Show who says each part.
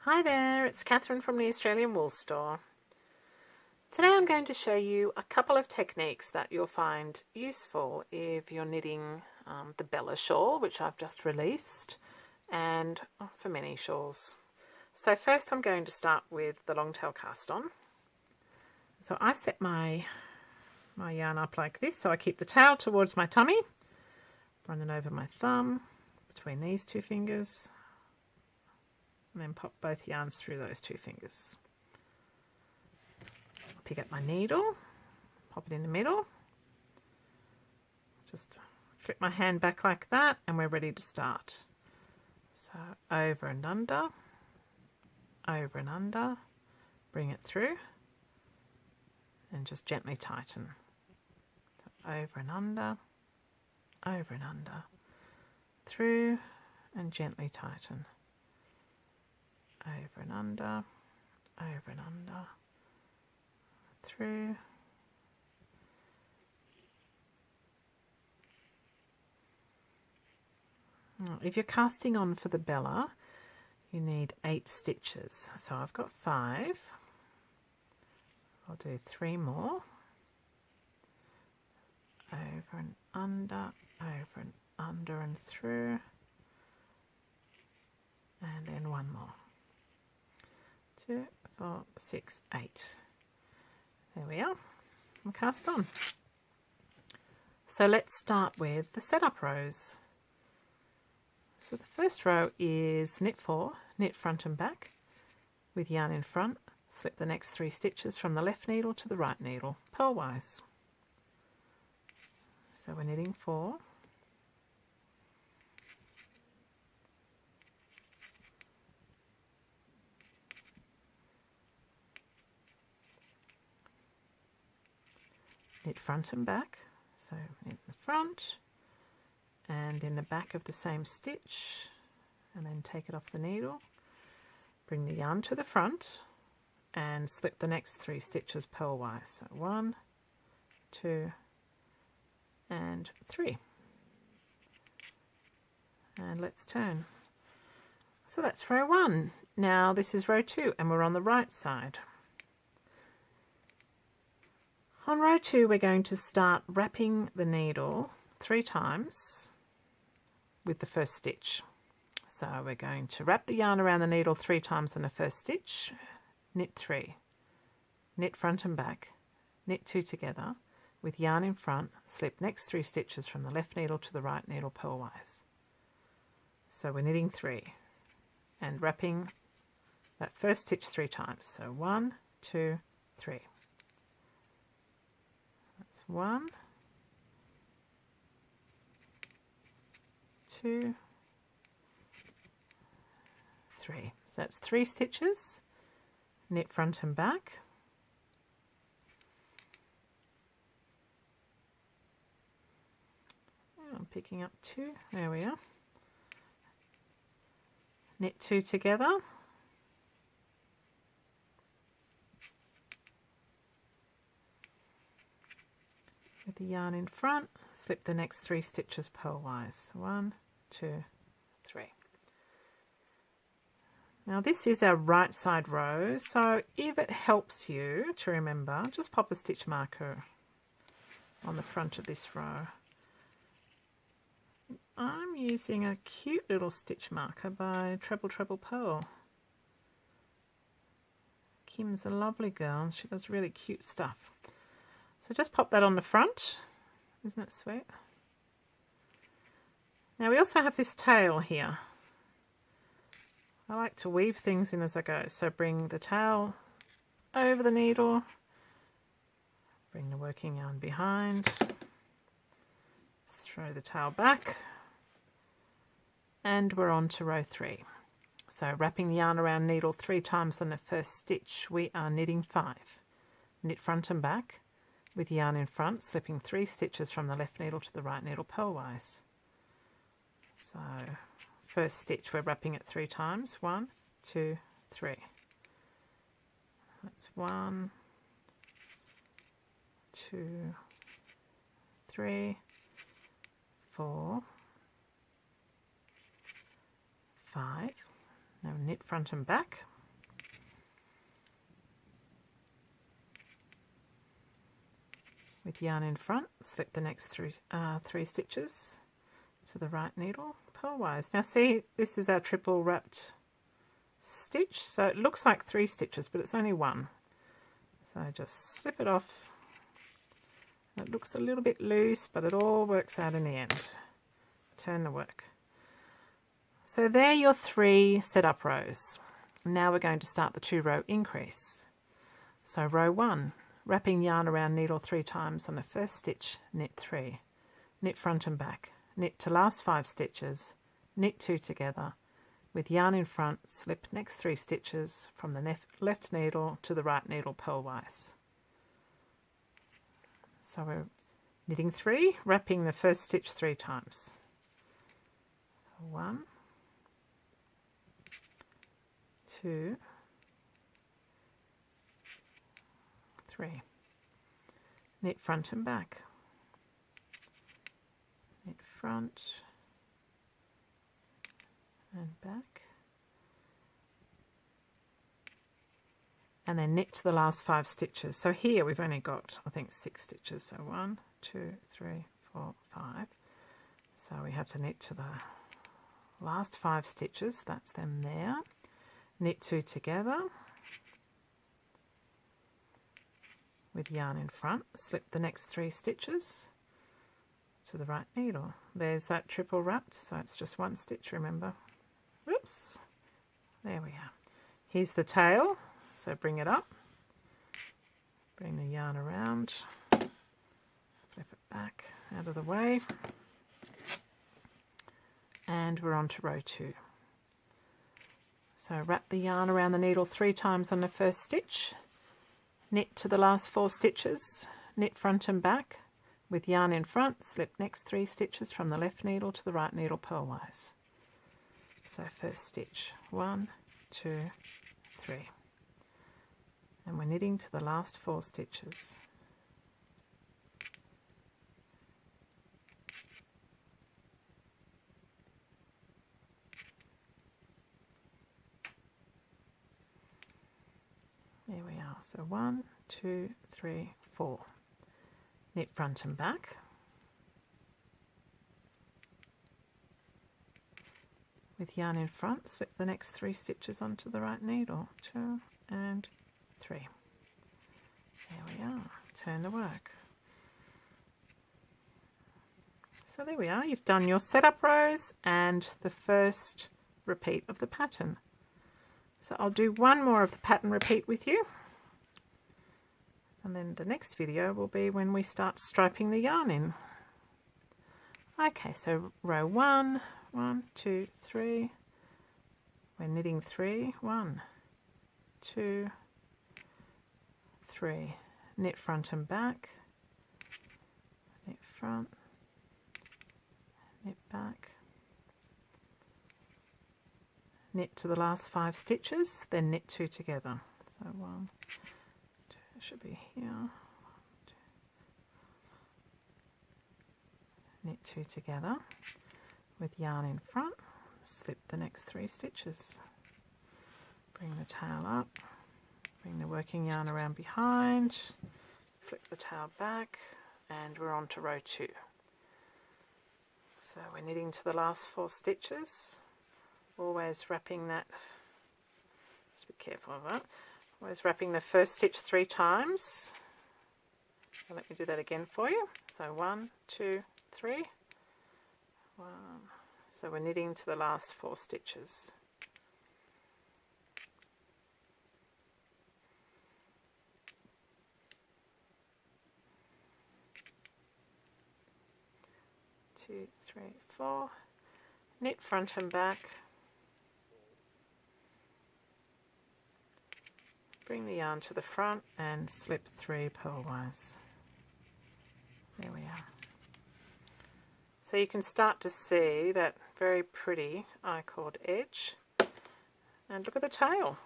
Speaker 1: Hi there, it's Catherine from the Australian Wool Store. Today I'm going to show you a couple of techniques that you'll find useful if you're knitting the Bella shawl, which I've just released, and for many shawls. So first I'm going to start with the long tail cast on. So I set my yarn up like this, so I keep the tail towards my tummy, run it over my thumb, between these two fingers, and then pop both yarns through those two fingers. Pick up my needle, pop it in the middle, just flip my hand back like that, and we're ready to start. So over and under, bring it through, and just gently tighten. So over and under, through, and gently tighten. Over and under, through, if you're casting on for the Bella, you need 8 stitches. So I've got 5. I'll do 3 more. Over and under and through, and then 1 more. 2, 4, 6, 8. There we are. We'll cast on. So let's start with the setup rows. So the first row is knit 4, knit front and back with yarn in front, slip the next 3 stitches from the left needle to the right needle, purlwise. So we're knitting 4. Knit front and back, so knit the front and in the back of the same stitch, and then take it off the needle, bring the yarn to the front and slip the next 3 stitches purlwise. So 1, 2 and 3, and let's turn. So that's row 1. Now this is row 2 and we're on the right side. On row 2 we're going to start wrapping the needle 3 times with the first stitch. So we're going to wrap the yarn around the needle 3 times in the first stitch, knit 3, knit front and back, knit 2 together with yarn in front, slip next 3 stitches from the left needle to the right needle purlwise. So we're knitting 3 and wrapping that first stitch 3 times. So 1, 2, 3. 1, 2, 3. So that's 3 stitches, knit front and back, I'm picking up 2, there we are, knit 2 together, with the yarn in front, slip the next 3 stitches purlwise. 1, 2, 3. Now this is our right side row, so if it helps you to remember, just pop a stitch marker on the front of this row. I'm using a cute little stitch marker by Treble Pearl. Kim's a lovely girl, she does really cute stuff. So just pop that on the front, isn't it sweet? Now we also have this tail here. I like to weave things in as I go, so bring the tail over the needle, bring the working yarn behind, throw the tail back, and we're on to row 3. So wrapping the yarn around needle 3 times on the first stitch, we are knitting 5. Knit front and back, with yarn in front, slipping 3 stitches from the left needle to the right needle purlwise. So first stitch we're wrapping it 3 times. 1, 2, 3. That's 1, 2, 3, 4, 5. Now knit front and back, With yarn in front, slip the next three stitches to the right needle purlwise. Now see, this is our triple wrapped stitch, so it looks like 3 stitches, but it's only 1. So just slip it off. It looks a little bit loose, but it all works out in the end. Turn the work. So there are your 3 setup rows. Now we're going to start the 2-row increase. So row 1, wrapping yarn around needle 3 times on the first stitch, knit 3, knit front and back, knit to last 5 stitches, knit 2 together, with yarn in front, slip next 3 stitches from the left needle to the right needle purlwise. So we're knitting 3, wrapping the first stitch 3 times. 1, 2, 3. Knit front and back. Knit front and back. And then knit to the last 5 stitches. So here we've only got, I think, 6 stitches. So 1, 2, 3, 4, 5. So we have to knit to the last 5 stitches. That's them there. Knit 2 together. With yarn in front, slip the next 3 stitches to the right needle. There's that triple wrapped, so it's just 1 stitch, remember. Whoops. There we are. Here's the tail. So bring it up, bring the yarn around, flip it back out of the way, and we're on to row 2. So wrap the yarn around the needle 3 times on the first stitch, knit to the last 4 stitches, knit front and back, with yarn in front, slip next 3 stitches from the left needle to the right needle purlwise. So first stitch, 1, 2, 3. And we're knitting to the last 4 stitches. There we are. So 1, 2, 3, 4. Knit front and back. With yarn in front, slip the next 3 stitches onto the right needle. 2 and 3. There we are. Turn the work. So there we are. You've done your setup rows and the first repeat of the pattern. So I'll do one more of the pattern repeat with you. And then the next video will be when we start striping the yarn in. Okay, so row 1, 1, 2, 3. We're knitting 3, 1, 2, 3. Knit front and back, knit front, knit back, knit to the last 5 stitches, then knit 2 together. So 1, 2, should be here. 1, 2. Knit 2 together with yarn in front, slip the next 3 stitches. Bring the tail up. Bring the working yarn around behind, flip the tail back, and we're on to row 2. So we're knitting to the last 4 stitches, always wrapping that, just be careful of that, always wrapping the first stitch 3 times. So let me do that again for you. So 1, 2, 3, 1. So we're knitting to the last 4 stitches. Two, 3, 4. Knit front and back. Bring the yarn to the front and slip 3 purlwise. There we are. So you can start to see that very pretty I-cord edge. And look at the tail.